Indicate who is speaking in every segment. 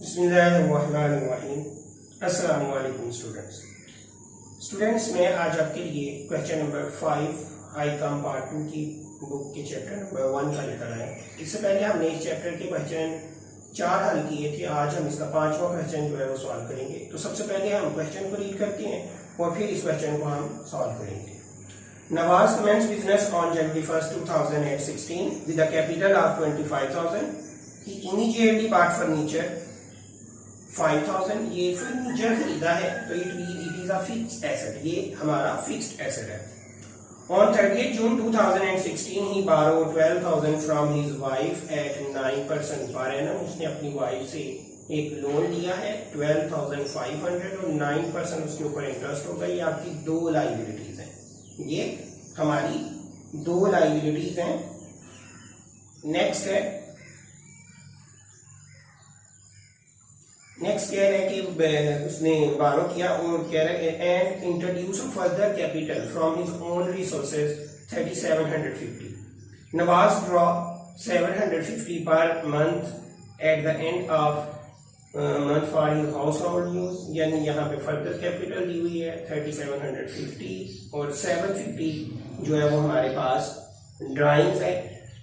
Speaker 1: बिस्मिल्लाहिर्रहमानिर्रहीम। अस्सलाम वालेकुम स्टूडेंट्स, मैं आज आपके लिए क्वेश्चन नंबर 5 हाईकॉम पार्ट 2 की बुक के चैप्टर नंबर 1 का लेकर आए। इससे पहले हमने इस चैप्टर के क्वेश्चन 4 हल किए थे। आज हम इसका 5वां क्वेश्चन जो है वो सॉल्व करेंगे। तो सबसे पहले हम क्वेश्चन को रीड करते हैं और फिर इस क्वेश्चन को हम सॉल्व करेंगे। Nawaz commences business on January 1st 2016 with a capital of 25,000. He immediately bought furniture 5,000। ये फर्नीचर खरीदा है तो it is a fixed asset, ये हमारा फिक्स्ड एसेट है। On 30th June 2016 he borrowed 12,000 from his wife at 9% per annum। उसने अपनी wife से एक लोन लिया है 12,500 और 9% उसके ऊपर इंटरेस्ट होगा। ये आपकी दो लाइबिलिटीज हैं, ये हमारी दो लाइबिलिटीज हैं। नेक्स्ट कह रहे हैं कि उसने बारो किया और कह रहे हैं and introduce further capital from his own resources 3750। Nawaz draw 750 per month at the end of month for his house hold use, यानी यहाँ पे फर्दर कैपिटल दी हुई है 3750 और 750 जो है वो हमारे पास ड्राइंग्स है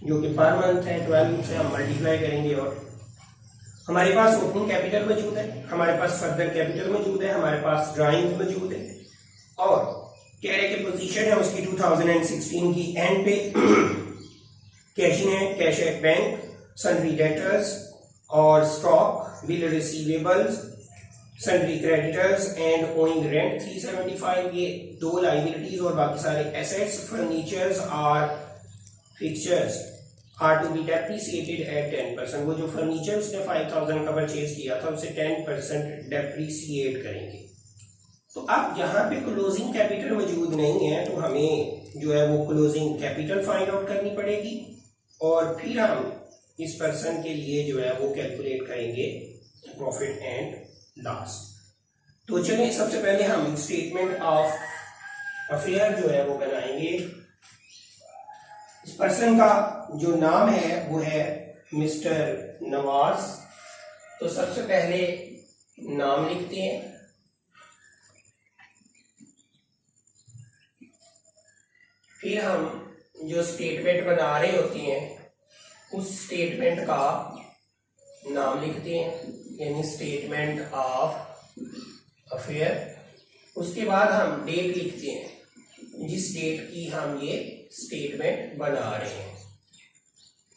Speaker 1: जो कि पर मंथ है। 12 से हम मल्टीप्लाई करेंगे और हमारे पास ओपनिंग कैपिटल मौजूद है, हमारे पास फर्दर कैपिटल मौजूद है, हमारे पास ड्राइंग मौजूद है और कह रहे कि पोजीशन है उसकी 2016 की एंड पे कैशिंग है, cash at bank, sundry debtors और stock, bill receivables, sundry creditors and owing rent 375। ये दो लाइबिलिटीज और बाकी सारे एसेट्स, फर्नीचर्स और fixtures are to be depreciated at 10%। वो जो फर्नीचर उसने 5,000 का परचेज किया था उसे 10% डेप्रिसिएट करेंगे। तो अब यहाँ पे क्लोजिंग कैपिटल मौजूद नहीं है तो हमें जो है वो क्लोजिंग कैपिटल फाइंड आउट करनी पड़ेगी और फिर हम इस पर्सन के लिए जो है वो कैलकुलेट करेंगे प्रॉफिट एंड लॉस। तो चलिए सबसे पहले हम स्टेटमेंट ऑफ अफेयर जो है वो बनाएंगे। इस पर्सन का जो नाम है वो है मिस्टर नवाज। तो सबसे पहले नाम लिखते हैं, फिर हम जो स्टेटमेंट बना रहे होते हैं उस स्टेटमेंट का नाम लिखते हैं, यानी स्टेटमेंट ऑफ अफेयर। उसके बाद हम डेट लिखते हैं जिस डेट की हम ये स्टेटमेंट बना रहे हैं।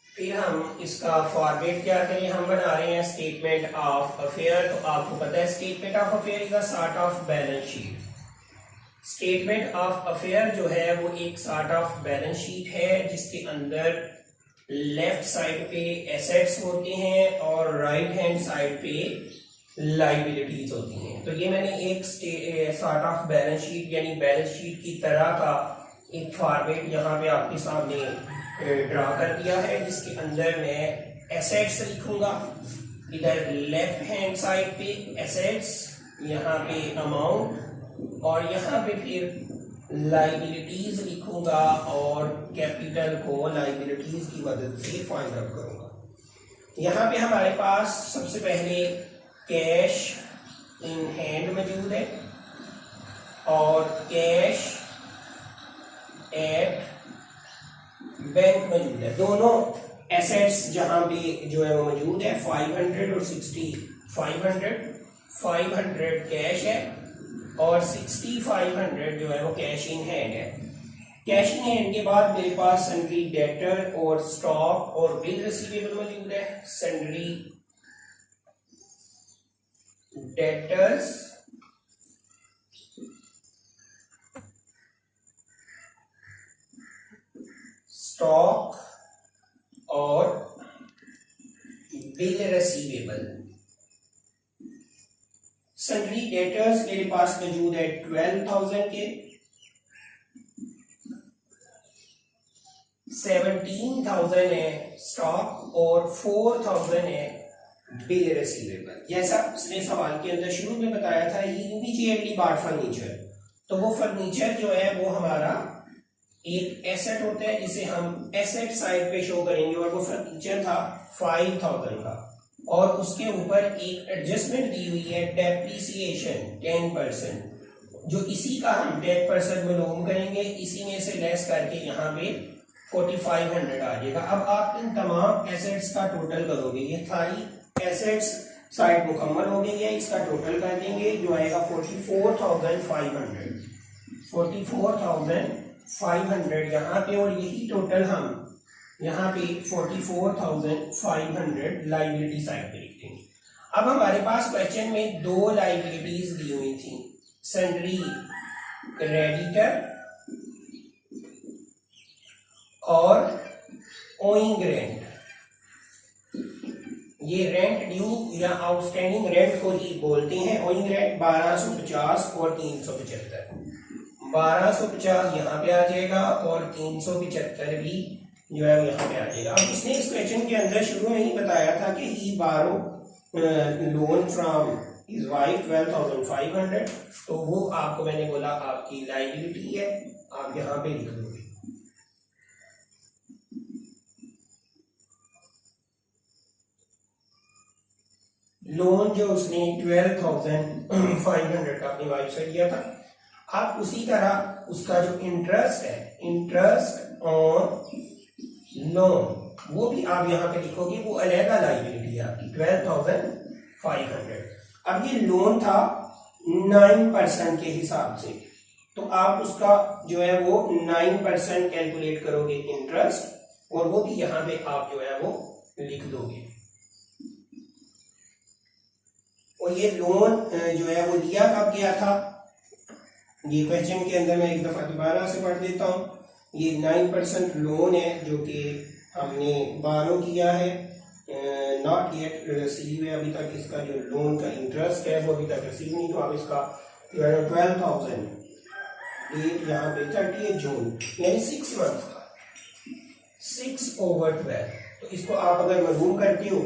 Speaker 1: फिर हम इसका फॉर्मेट क्या करें, हम बना रहे हैं स्टेटमेंट ऑफ अफेयर। तो आपको पता है statement of affair is a sort of balance sheet. Statement of affair जो है वो एक सॉर्ट ऑफ बैलेंस शीट है जिसके अंदर लेफ्ट साइड पे एसेट्स होते हैं और राइट हैंड साइड पे लाइबिलिटीज होती हैं। तो ये मैंने एक सॉर्ट ऑफ बैलेंस शीट यानी बैलेंस शीट की तरह का एक फॉर्मेट यहाँ पे आपके सामने ड्रा कर दिया है जिसके अंदर मैं एसेट्स लिखूंगा, इधर लेफ्ट हैंड साइड पे एसेट्स, यहाँ पे अमाउंट और यहाँ पे फिर लाइबिलिटीज लिखूंगा और कैपिटल को लाइबिलिटीज की मदद से फाइंड आउट करूंगा। यहाँ पे हमारे पास सबसे पहले कैश इन हैंड मौजूद है और कैश एट बैंक मौजूद है। दोनों एसेट्स जहां पे जो है वो मौजूद है 500 और 60। 500 कैश है और 6500 जो है वो कैश इन हैंड है। कैश इन हैंड के बाद मेरे पास सन्ड्री डेटर और स्टॉक और बिल रिसीवेबल मौजूद है। सन्ड्री डेटर्स स्टॉक और बिल रिसीवेबल। सन्ड्री डेटर्स मेरे पास मौजूद है 12,000 के, 17,000 है स्टॉक और 4,000 है बिल रिसीवेबल। जैसा पिछले सवाल के अंदर शुरू में बताया था ही इमीडिएटली बॉट फर्नीचर, तो वो फर्नीचर जो है वो हमारा एक एसेट होता है जिसे हम एसेट साइड पे शो करेंगे और वो फर्नीचर था 5,000 का। और उसके ऊपर एक एडजस्टमेंट दी हुई है डेप्रिसिएशन 10%, जो इसी का हम 10% मालूम करेंगे, इसी में से लेस करके यहाँ पे 4500 आ जाएगा। अब आप इन तमाम एसेट्स का टोटल करोगे, ये सारी एसेट्स साइड मुकम्मल हो गई है, इसका टोटल कर देंगे जो आएगा 44,500 यहाँ पे, और यही टोटल हम यहाँ पे 44,500 लाइबिलिटी साइड पे लिख देंगे। अब हमारे पास क्वेश्चन में दो लाइबिलिटीज दी हुई थी, सन्ड्री क्रेडिटर और ओइंग रेंट। ये रेंट ड्यू या आउटस्टैंडिंग रेंट को ही बोलते हैं। ओइंग रेंट 1250 और 375। 1250 यहाँ पे आ जाएगा और 375 भी जो है यहाँ पे आ जाएगा। अब इसने इस क्वेश्चन के अंदर शुरू में ही बताया था कि ही बारो लोन फ्रॉम हिज वाइफ 12,500, तो वो आपको मैंने बोला आपकी लाइबिलिटी है, आप यहाँ पे लिख दोगे। लोन जो उसने 12,500 का अपनी वाइफ से लिया था। आप उसी तरह उसका जो इंटरेस्ट है, इंटरेस्ट ऑन लोन, वो भी आप यहाँ पे लिखोगे, वो अलग लाइबिलिटी है आपकी 12,500। अब ये लोन था 9% के हिसाब से, तो आप उसका जो है वो 9% कैलकुलेट करोगे इंटरेस्ट, और वो भी यहाँ पे आप जो है वो लिख दोगे। और ये लोन जो है वो लिया कब गया था, ये क्वेश्चन के अंदर मैं एक दफा दोबारा से पढ़ देता हूँ। ये 9% लोन है जो कि हमने बारो किया है, नॉट येट रिसीव है, अभी तक इसका जो लोन का इंटरेस्ट है वो अभी तक रिसीव नहीं। तो आप इसका 12,000 डेट यहाँ पे 30 जून यानी 6 मंथ का 6/12, तो इसको आप अगर मालूम करते हो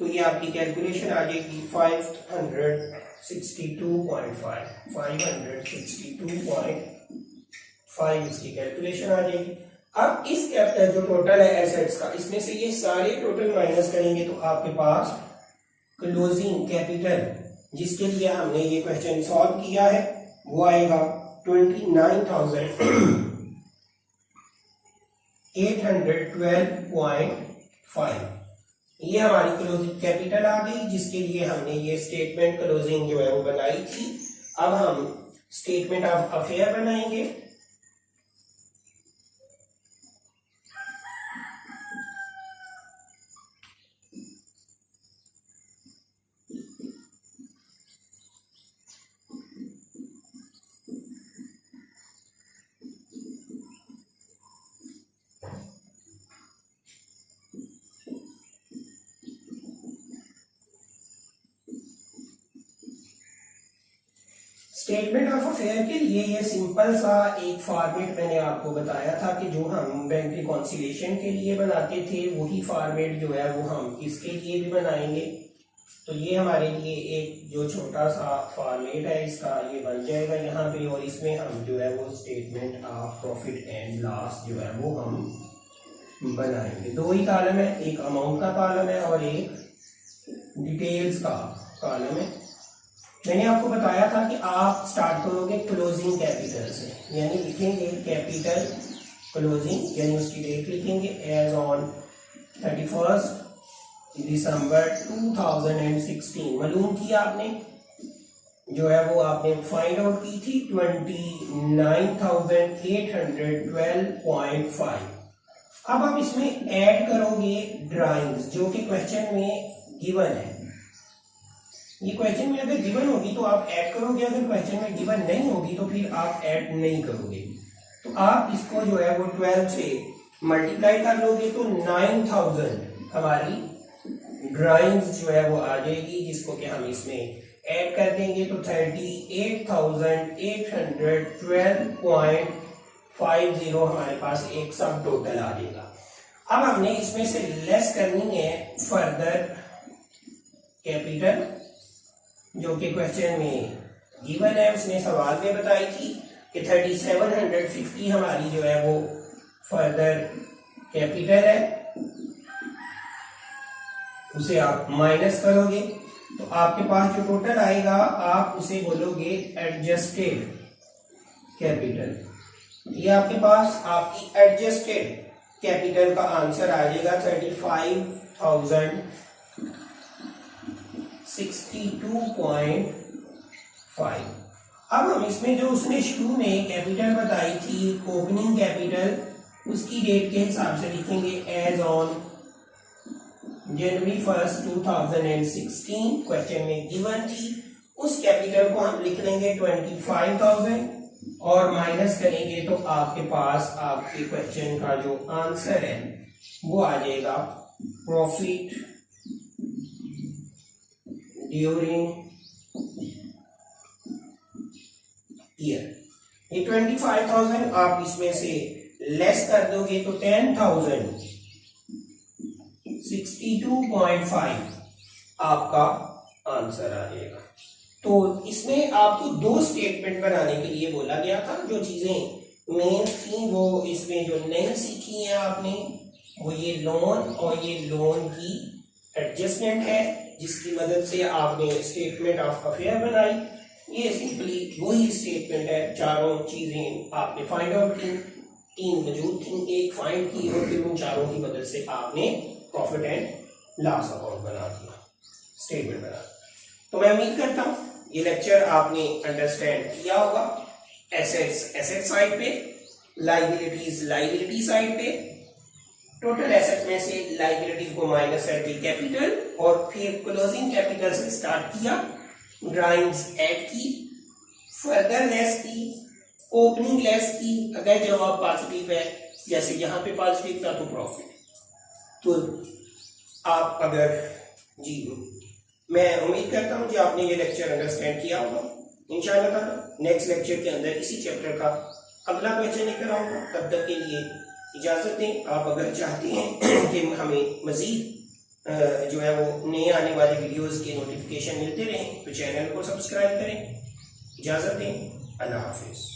Speaker 1: तो ये आपकी कैलकुलेशन आ जाएगी 562.5 इसकी कैलकुलेशन आ जाएगी। अब इस जो टोटल है एसेट्स का, इसमें से ये सारे टोटल माइनस करेंगे तो आपके पास क्लोजिंग कैपिटल, जिसके लिए हमने ये क्वेश्चन सॉल्व किया है, वो आएगा 29,812.5। ये हमारी क्लोजिंग कैपिटल आ गई, जिसके लिए हमने ये स्टेटमेंट क्लोजिंग जो है वो बनाई थी। अब हम स्टेटमेंट ऑफ अफेयर बनाएंगे। स्टेटमेंट ऑफ अफेयर के लिए ये सिंपल सा एक फॉर्मेट मैंने आपको बताया था कि जो हम बैंक रिकॉन्सिलिएशन के लिए बनाते थे, वही फॉर्मेट जो है वो हम इसके लिए भी बनाएंगे। तो ये हमारे लिए एक जो छोटा सा फॉर्मेट है इसका ये बन जाएगा यहाँ पे, और इसमें हम जो है वो statement of profit and loss जो है वो हम बनाएंगे। दो ही कॉलम है, एक अमाउंट का कॉलम है और एक डिटेल्स का कॉलम है। मैंने आपको बताया था कि आप स्टार्ट करोगे क्लोजिंग कैपिटल से, यानी लिखेंगे कैपिटल क्लोजिंग, यानी उसकी डेट लिखेंगे एज ऑन 31 दिसंबर 2016। मालूम किया आपने जो है वो आपने फाइंड आउट की थी 29,812.5। अब आप इसमें ऐड करोगे ड्राइंग्स जो कि क्वेश्चन में गिवन है। ये क्वेश्चन में अगर गिवन होगी तो आप ऐड करोगे, अगर क्वेश्चन में गिवन नहीं होगी तो फिर आप ऐड नहीं करोगे। तो आप इसको जो है वो 12 से मल्टीप्लाई कर लोगे तो 9,000 हमारी ड्राइंग्स जो है वो आ जाएगी, जिसको कि हम इसमें ऐड कर देंगे तो 38,812.50 हमारे पास एक सब टोटल आ जाएगा। अब हमने इसमें से लेस करनी है फर्दर कैपिटल, जो कि क्वेश्चन में गिवन है, उसने सवाल में बताई थी कि 3750 हमारी जो है वो फर्दर कैपिटल है। उसे आप माइनस करोगे तो आपके पास जो टोटल आएगा आप उसे बोलोगे एडजस्टेड कैपिटल। ये आपके पास आपकी एडजस्टेड कैपिटल का आंसर आ जाएगा 35,062.5। अब हम इसमें जो उसने शुरू में कैपिटल बताई थी ओपनिंग कैपिटल, उसकी डेट के हिसाब से लिखेंगे as on January 1st 2016 question में गिवन थी। उस कैपिटल को हम लिख लेंगे 25,000 और माइनस करेंगे तो आपके पास आपके क्वेश्चन का जो आंसर है वो आ जाएगा प्रॉफिट ड्यूरिंग ईयर। ये 25,000 आप इसमें से लेस कर दोगे तो 10,062.5 आपका आंसर आ जाएगा। तो इसमें आपको दो स्टेटमेंट बनाने के लिए बोला गया था। जो चीजें मेन थी वो इसमें जो नहीं सीखी है आपने वो ये लोन और ये लोन की एडजस्टमेंट है, जिसकी मदद से आपने स्टेटमेंट ऑफ अफेयर बनाई। ये सिंपली वही स्टेटमेंट है। चारों चीजें आपने फाइंड आउट की, तीन मौजूद थी, एक फाइंड की और फिर उन चारों की मदद से आपने प्रॉफिट एंड लॉस अकाउंट बना दिया, स्टेटमेंट बना दिया। तो मैं उम्मीद करता हूं ये लेक्चर आपने अंडरस्टैंड किया होगा। एसेट्स एसेट साइड पे, लायबिलिटीज लायबिलिटी साइड पे। टोटल एसेट में से लायबिलिटीज को माइनस करके कैपिटल और फिर क्लोजिंग कैपिटल से स्टार्ट किया, ड्राइंग्स ऐड की, फर्दर लेस की, ओपनिंग लेस की। अगर जवाब पॉजिटिव है जैसे यहाँ पे पॉजिटिव था तो प्रॉफिट। तो आप अगर जी मैं उम्मीद करता हूं कि आपने ये लेक्चर अंडरस्टैंड किया होगा। इंशाअल्लाह ताला नेक्स्ट लेक्चर के अंदर इसी चैप्टर का अगला क्वेश्चन लेकर आऊंगा। तब तक के लिए इजाजत दें। आप अगर चाहते हैं कि हमें मजीद जो है वो नए आने वाले वीडियोस के नोटिफिकेशन मिलते रहें तो चैनल को सब्सक्राइब करें। इजाजत दें। अल्लाह हाफिज।